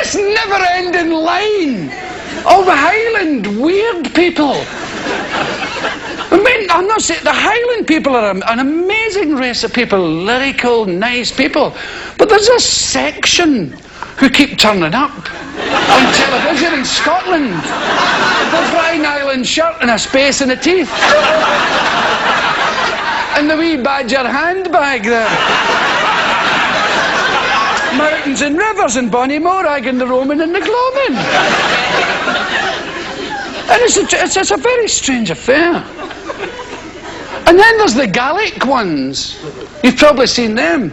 This never-ending line of Highland weird people. I mean, I'm not saying the Highland people are an amazing race of people, lyrical, nice people, but there's a section who keep turning up on television in Scotland with a Brine Island shirt and a space in the teeth and the wee badger handbag there. Mountains and rivers in Bonnymorag and the Roman and the Gloamin. And it's a very strange affair. And then there's the Gaelic ones. You've probably seen them.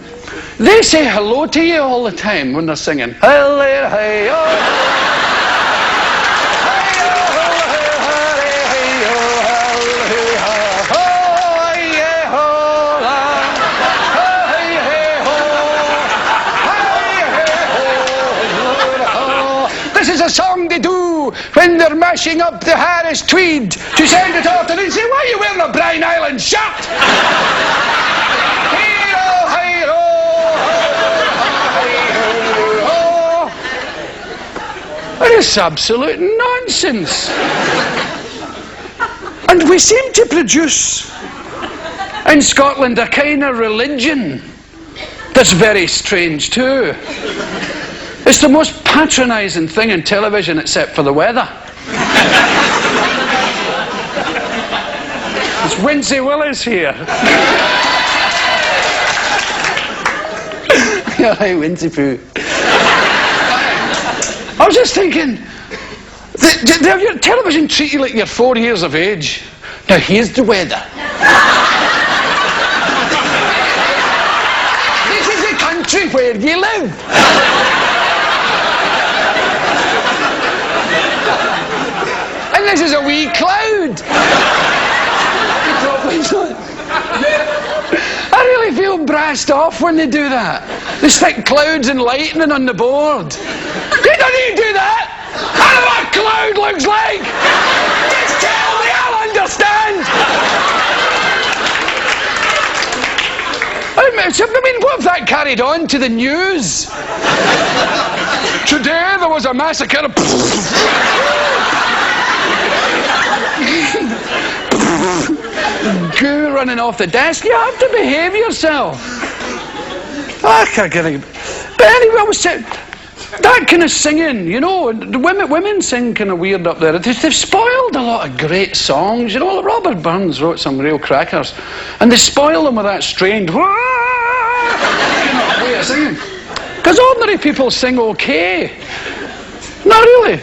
They say hello to you all the time when they're singing. This is a song they do when they're mashing up the Harris tweed to send it off, and they say, why are you wearing a Brine Island shirt? It's absolute nonsense. And we seem to produce in Scotland a kind of religion that's very strange too. It's the most patronising thing in television except for the weather. It's Wincy Willis here. Hi, Wincy Poo. I was just thinking, your television treat you like you're 4 years of age. Now here's the weather. This is the country where you live. And this is a wee cloud. I really feel brassed off when they do that. They stick clouds and lightning on the board. You don't need to do that. I know what a cloud looks like. Just tell me, I'll understand. I mean, what if that carried on to the news? Today there was a massacre. Goo running off the desk. You have to behave yourself. I can't get it. But anyway, I was saying, that kind of singing, you know, the women sing kind of weird up there. They've spoiled a lot of great songs. You know, Robert Burns wrote some real crackers, and they spoil them with that strange way of singing. Because ordinary people sing okay. Not really.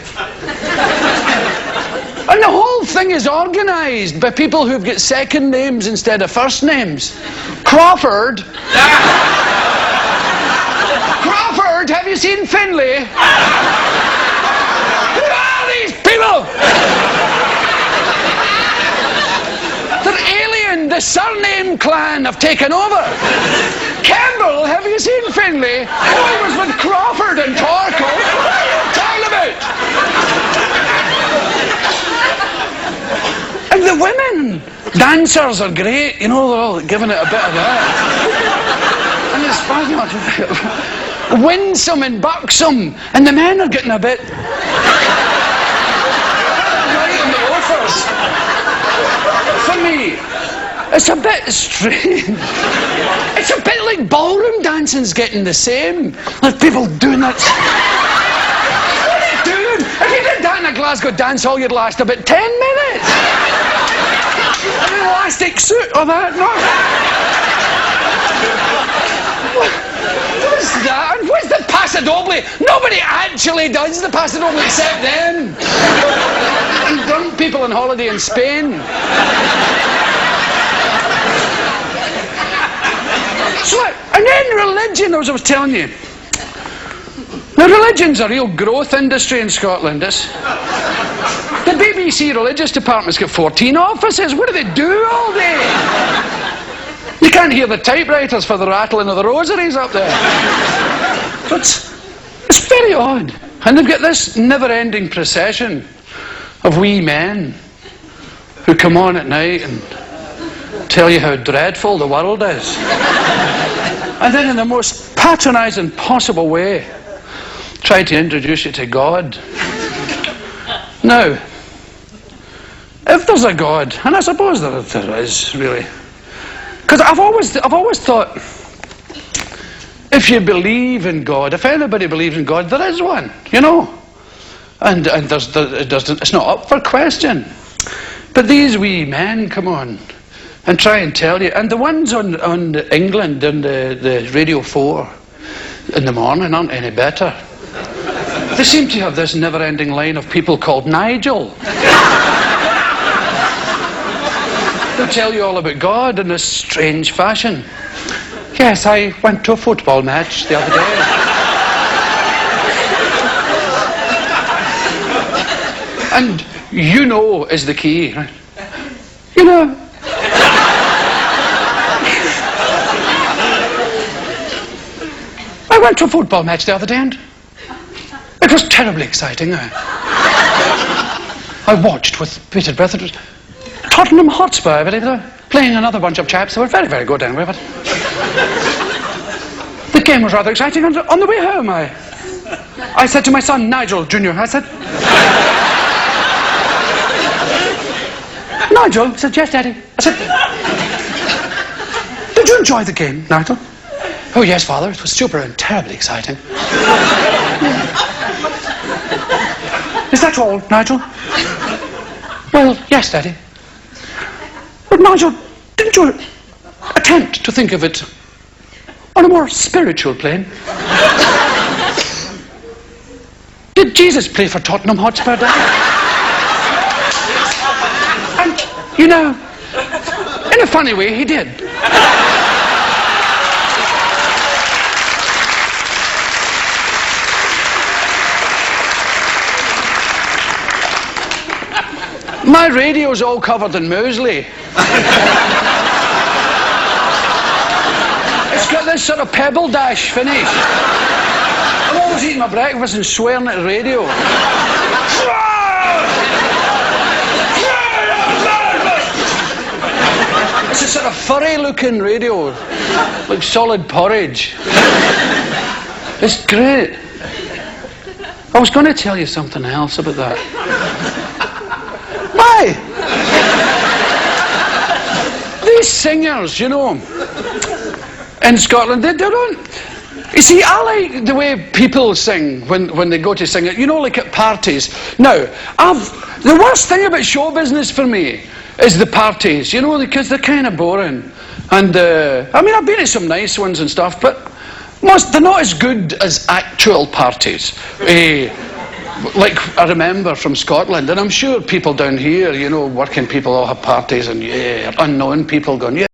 And the whole thing is organised by people who've got second names instead of first names. Crawford. Crawford, have you seen Finlay? Who are these people? They're alien. The surname clan have taken over. Campbell, have you seen Finlay? Oh, he was with Crawford and Torkel. What are you talking about? And the women dancers are great, you know, they're all giving it a bit of that. And it's funny, winsome and buxom, and the men are getting a bit right on the loafers. For me, it's a bit strange. It's a bit like ballroom dancing's getting the same. Like people doing that. What are you doing? If you did that in a Glasgow dance hall, you'd last about 10 minutes. An elastic suit or that, no? What's that? And what's the paso doble? Nobody actually does the paso doble except them. And drunk people on holiday in Spain. So, and then religion, as I was telling you. Now, religion's a real growth industry in Scotland. The BBC religious department's got 14 offices. What do they do all day? You can't hear the typewriters for the rattling of the rosaries up there. So it's very odd. And they've got this never-ending procession of wee men who come on at night and tell you how dreadful the world is. And then in the most patronising possible way, try to introduce you to God. Now, if there's a God, and I suppose there is, really, because I've always thought, if you believe in God, if anybody believes in God, there is one, you know, and it's not up for question. But these wee men come on and try and tell you, and the ones on England on the Radio 4 in the morning aren't any better. They seem to have this never-ending line of people called Nigel. They'll tell you all about God in this strange fashion. Yes, I went to a football match the other day. And you know is the key, right? You know. I went to a football match the other day and it was terribly exciting. I watched with bated breath. It was Tottenham Hotspur, I believe, playing another bunch of chaps. They were very, very good anyway, but the game was rather exciting. On the way home, I said to my son, Nigel Jr., I said, Nigel? He said, yes, Daddy. I said, did you enjoy the game, Nigel? Oh, yes, Father. It was super and terribly exciting. Is that all, Nigel? Well, yes, Daddy. But Nigel, didn't you attempt to think of it on a more spiritual plane? Did Jesus play for Tottenham Hotspur, Daddy? And, you know, in a funny way, he did. My radio's all covered in muesli. It's got this sort of pebble dash finish. I'm always eating my breakfast and swearing at the radio. It's a sort of furry-looking radio, like solid porridge. It's great. I was going to tell you something else about that. Why? These singers, you know, in Scotland, they don't. You see, I like the way people sing when they go to sing it, you know, like at parties. Now, the worst thing about show business for me is the parties, you know, because they're kind of boring. And, I mean, I've been to some nice ones and stuff, but they're not as good as actual parties. Like I remember from Scotland, and I'm sure people down here, you know, working people all have parties, and yeah, unknown people going, yeah.